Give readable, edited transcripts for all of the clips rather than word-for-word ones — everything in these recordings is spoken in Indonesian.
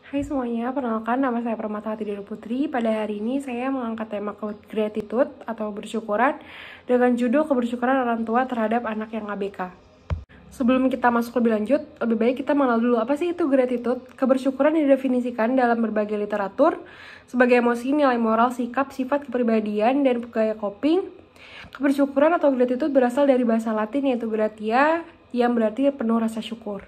Hai semuanya, perkenalkan nama saya Permatawati Dewi Putri. Pada hari ini saya mengangkat tema gratitude atau bersyukuran dengan judul kebersyukuran orang tua terhadap anak yang ABK. Sebelum kita masuk lebih lanjut, lebih baik kita mengenal dulu apa sih itu gratitude. Kebersyukuran didefinisikan dalam berbagai literatur sebagai emosi, nilai moral, sikap, sifat kepribadian, dan gaya coping. Kebersyukuran atau gratitude berasal dari bahasa Latin yaitu gratia, yang berarti penuh rasa syukur.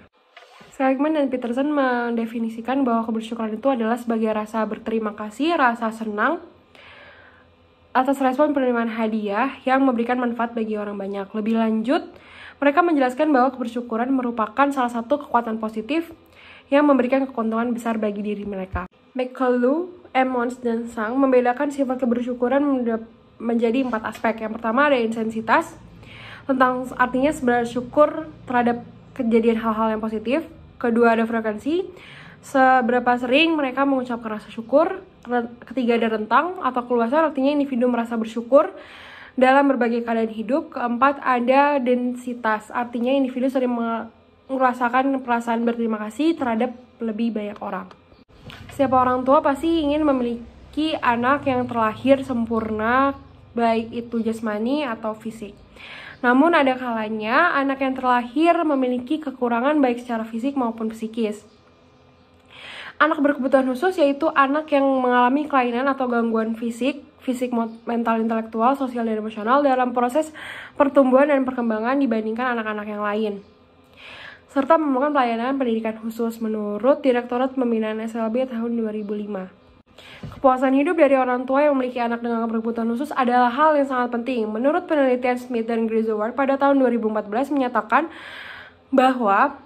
Seligman dan Peterson mendefinisikan bahwa kebersyukuran itu adalah sebagai rasa berterima kasih, rasa senang atas respon penerimaan hadiah yang memberikan manfaat bagi orang banyak. Lebih lanjut, mereka menjelaskan bahwa kebersyukuran merupakan salah satu kekuatan positif yang memberikan keuntungan besar bagi diri mereka. McCullough, Emmons, dan Sang membedakan sifat kebersyukuran menjadi 4 aspek. Yang pertama ada intensitas, tentang artinya bersyukur terhadap kejadian hal-hal yang positif. Kedua ada frekuensi, seberapa sering mereka mengucapkan rasa syukur. Ketiga ada rentang atau keluasan, artinya individu merasa bersyukur dalam berbagai keadaan hidup. Keempat ada densitas, artinya individu sering merasakan perasaan berterima kasih terhadap lebih banyak orang. Setiap orang tua pasti ingin memiliki anak yang terlahir sempurna, baik itu jasmani atau fisik. Namun ada kalanya anak yang terlahir memiliki kekurangan baik secara fisik maupun psikis. Anak berkebutuhan khusus yaitu anak yang mengalami kelainan atau gangguan fisik, mental, intelektual, sosial, dan emosional dalam proses pertumbuhan dan perkembangan dibandingkan anak-anak yang lain. Serta memerlukan pelayanan pendidikan khusus menurut Direktorat Pembinaan SLB tahun 2005. Kepuasan hidup dari orang tua yang memiliki anak dengan berkebutuhan khusus adalah hal yang sangat penting. Menurut penelitian Smith dan Griswold pada tahun 2014 menyatakan bahwa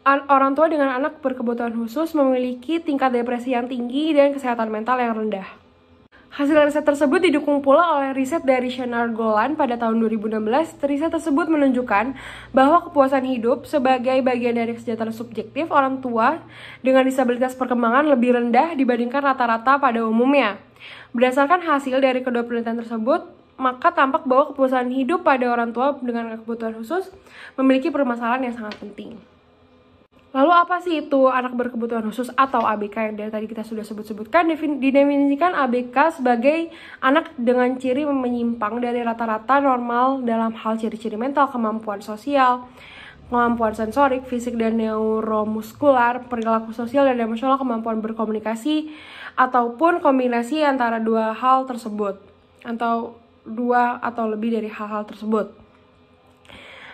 orang tua dengan anak berkebutuhan khusus memiliki tingkat depresi yang tinggi dan kesehatan mental yang rendah. Hasil riset tersebut didukung pula oleh riset dari Shenar Golan pada tahun 2016. Riset tersebut menunjukkan bahwa kepuasan hidup sebagai bagian dari kesejahteraan subjektif orang tua dengan disabilitas perkembangan lebih rendah dibandingkan rata-rata pada umumnya. Berdasarkan hasil dari kedua penelitian tersebut, maka tampak bahwa kepuasan hidup pada orang tua dengan kebutuhan khusus memiliki permasalahan yang sangat penting. Lalu apa sih itu anak berkebutuhan khusus atau ABK yang dari tadi kita sudah sebut-sebutkan? Didefinisikan ABK sebagai anak dengan ciri menyimpang dari rata-rata normal dalam hal ciri-ciri mental, kemampuan sosial, kemampuan sensorik, fisik dan neuromuskular, perilaku sosial dan emosional, kemampuan berkomunikasi, ataupun kombinasi antara dua hal tersebut, atau dua atau lebih dari hal-hal tersebut.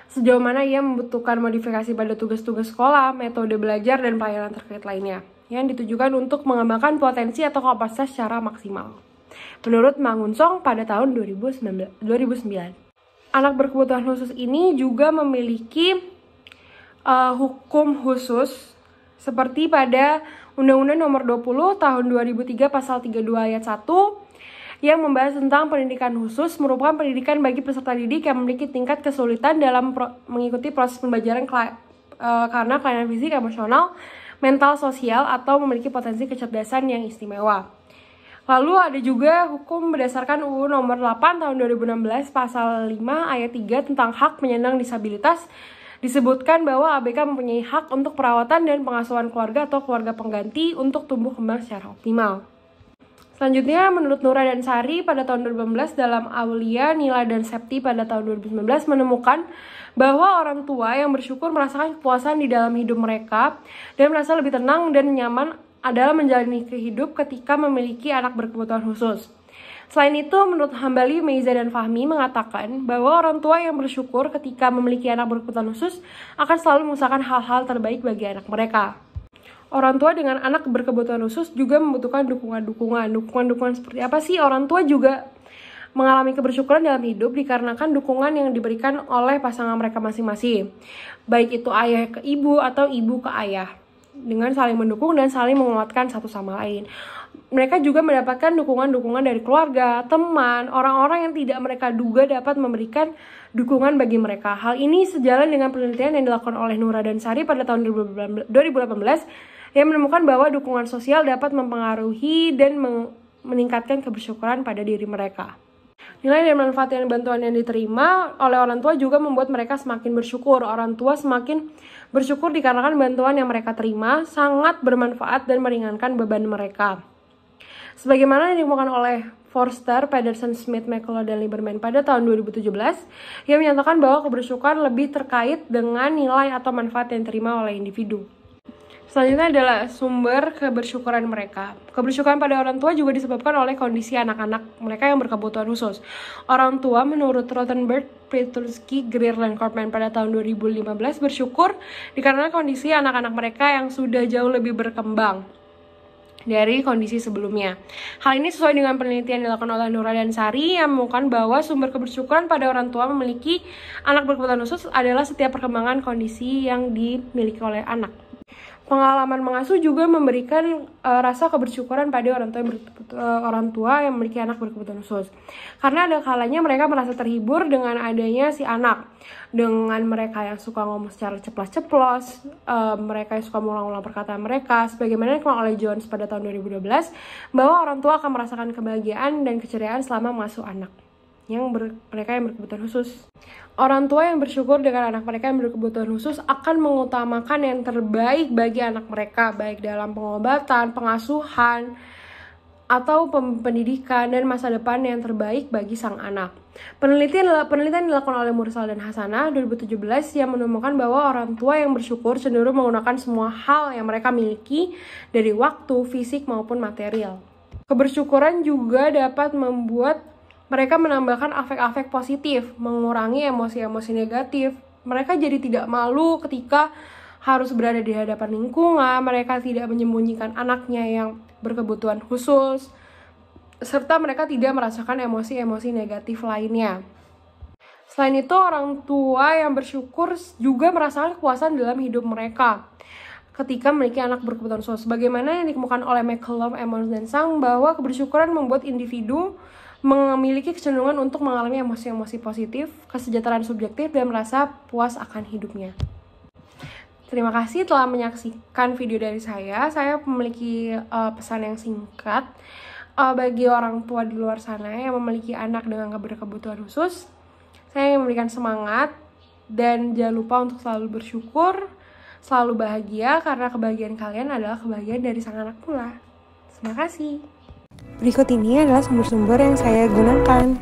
Sejauh mana ia membutuhkan modifikasi pada tugas-tugas sekolah, metode belajar, dan pelayanan terkait lainnya yang ditujukan untuk mengembangkan potensi atau kapasitas secara maksimal. Menurut Mangunsong pada tahun 2009. Anak berkebutuhan khusus ini juga memiliki hukum khusus seperti pada Undang-Undang Nomor 20 Tahun 2003 Pasal 32 Ayat 1 yang membahas tentang pendidikan khusus merupakan pendidikan bagi peserta didik yang memiliki tingkat kesulitan dalam mengikuti proses pembelajaran karena kelainan fisik, emosional, mental, sosial, atau memiliki potensi kecerdasan yang istimewa. Lalu ada juga hukum berdasarkan UU Nomor 8 Tahun 2016 Pasal 5 Ayat 3 tentang hak penyandang disabilitas. Disebutkan bahwa ABK mempunyai hak untuk perawatan dan pengasuhan keluarga atau keluarga pengganti untuk tumbuh kembang secara optimal. Selanjutnya, menurut Nura dan Sari pada tahun 2015 dalam Aulia, Nila, dan Septi pada tahun 2019 menemukan bahwa orang tua yang bersyukur merasakan kepuasan di dalam hidup mereka dan merasa lebih tenang dan nyaman adalah menjalani hidup ketika memiliki anak berkebutuhan khusus. Selain itu, menurut Hambali, Meiza, dan Fahmi mengatakan bahwa orang tua yang bersyukur ketika memiliki anak berkebutuhan khusus akan selalu mengusahakan hal-hal terbaik bagi anak mereka. Orang tua dengan anak berkebutuhan khusus juga membutuhkan dukungan seperti apa sih? Orang tua juga mengalami kebersyukuran dalam hidup dikarenakan dukungan yang diberikan oleh pasangan mereka masing-masing. Baik itu ayah ke ibu atau ibu ke ayah. Dengan saling mendukung dan saling menguatkan satu sama lain. Mereka juga mendapatkan dukungan-dukungan dari keluarga, teman, orang-orang yang tidak mereka duga dapat memberikan dukungan bagi mereka. Hal ini sejalan dengan penelitian yang dilakukan oleh Nura dan Sari pada tahun 2018 yang menemukan bahwa dukungan sosial dapat mempengaruhi dan meningkatkan kebersyukuran pada diri mereka. Nilai dan manfaat yang bantuan yang diterima oleh orang tua juga membuat mereka semakin bersyukur. Orang tua semakin bersyukur dikarenakan bantuan yang mereka terima sangat bermanfaat dan meringankan beban mereka. Sebagaimana yang ditemukan oleh Forster, Pedersen, Smith, McCullough, dan Lieberman pada tahun 2017, yang menyatakan bahwa kebersyukuran lebih terkait dengan nilai atau manfaat yang diterima oleh individu. Selanjutnya adalah sumber kebersyukuran mereka. Kebersyukuran pada orang tua juga disebabkan oleh kondisi anak-anak mereka yang berkebutuhan khusus. Orang tua menurut Rothenberg, Petrusky, Greer, dan Kortman pada tahun 2015 bersyukur dikarenakan kondisi anak-anak mereka yang sudah jauh lebih berkembang dari kondisi sebelumnya. Hal ini sesuai dengan penelitian yang dilakukan oleh Nura dan Sari yang menemukan bahwa sumber kebersyukuran pada orang tua memiliki anak berkebutuhan khusus adalah setiap perkembangan kondisi yang dimiliki oleh anak. Pengalaman mengasuh juga memberikan rasa kebersyukuran pada orang tua yang memiliki anak berkebutuhan khusus. Karena ada kalanya mereka merasa terhibur dengan adanya si anak. Dengan mereka yang suka ngomong secara ceplas-ceplos, mereka yang suka mengulang-ulang perkataan mereka, sebagaimana dilakukan oleh Jones pada tahun 2012, bahwa orang tua akan merasakan kebahagiaan dan keceriaan selama mengasuh anak mereka yang berkebutuhan khusus. Orang tua yang bersyukur dengan anak mereka yang berkebutuhan khusus akan mengutamakan yang terbaik bagi anak mereka, baik dalam pengobatan, pengasuhan, atau pendidikan dan masa depan yang terbaik bagi sang anak. Penelitian dilakukan oleh Mursal dan Hasanah 2017 yang menemukan bahwa orang tua yang bersyukur cenderung menggunakan semua hal yang mereka miliki dari waktu, fisik maupun material. Kebersyukuran juga dapat membuat mereka menambahkan afek-afek positif, mengurangi emosi-emosi negatif. Mereka jadi tidak malu ketika harus berada di hadapan lingkungan, mereka tidak menyembunyikan anaknya yang berkebutuhan khusus, serta mereka tidak merasakan emosi-emosi negatif lainnya. Selain itu, orang tua yang bersyukur juga merasakan kepuasan dalam hidup mereka ketika memiliki anak berkebutuhan khusus. Bagaimana yang dikemukakan oleh McCullough, Emmons, dan Sang, bahwa kebersyukuran membuat individu memiliki kecenderungan untuk mengalami emosi-emosi positif, kesejahteraan subjektif, dan merasa puas akan hidupnya. Terima kasih telah menyaksikan video dari saya. Saya memiliki pesan yang singkat bagi orang tua di luar sana yang memiliki anak dengan berkebutuhan khusus. Saya ingin memberikan semangat dan jangan lupa untuk selalu bersyukur, selalu bahagia, karena kebahagiaan kalian adalah kebahagiaan dari sang anak pula. Terima kasih. Berikut ini adalah sumber-sumber yang saya gunakan.